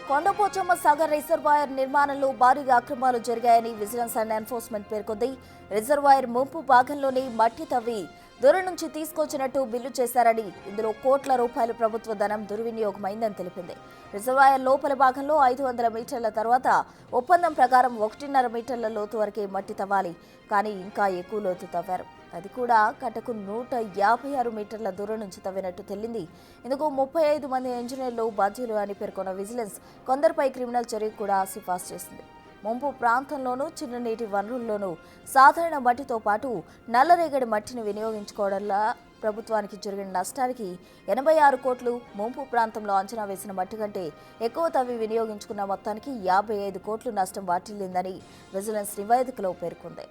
Kondapochamma Sagar reservoir నిర్మాణంలో భారీగా అక్రమాలు జరిగాయని విజిలెన్స్ అండ్ ఎన్ఫోర్స్మెంట్ పేర్కొంది. రిజర్వాయర్ ముంపు భాగంలోనే మట్టి తవ్వి దూరం నుంచి తీసుకొచ్చినట్టు బిల్లు చేశారని, ఇందులో కోట్ల రూపాయల ప్రభుత్వ ధనం దుర్వినియోగమైందని తెలిపింది. రిజర్వాయర్ లోపల భాగంలో 500 మీటర్ల తర్వాత ఒప్పందం ప్రకారం 1.5 మీటర్ల లోతు వరకే మట్టి తవ్వాలి, కానీ ఇంకా ఎక్కువ లోతు తవ్వారు. అది కూడా కట్టకు 156 మీటర్ల దూరం నుంచి తవ్వినట్టు తేలింది. ఇందుకు 35 మంది ఇంజనీర్లు బాధ్యులు అని పేర్కొన్న విజిలెన్స్ కొందరిపై క్రిమినల్ చర్య కూడా సిఫార్సు చేసింది. ముంపు ప్రాంతంలోనూ చిన్న నీటి వనరుల్లోనూ సాధారణ మట్టితో పాటు నల్లరేగడి మట్టిని వినియోగించుకోవడంలో ప్రభుత్వానికి జరిగిన నష్టానికి 86 కోట్లు, ముంపు ప్రాంతంలో అంచనా వేసిన మట్టి కంటే ఎక్కువ తవ్వి వినియోగించుకున్న మొత్తానికి 55 కోట్లు నష్టం వాటిల్లిందని విజిలెన్స్ నివేదికలో పేర్కొంది.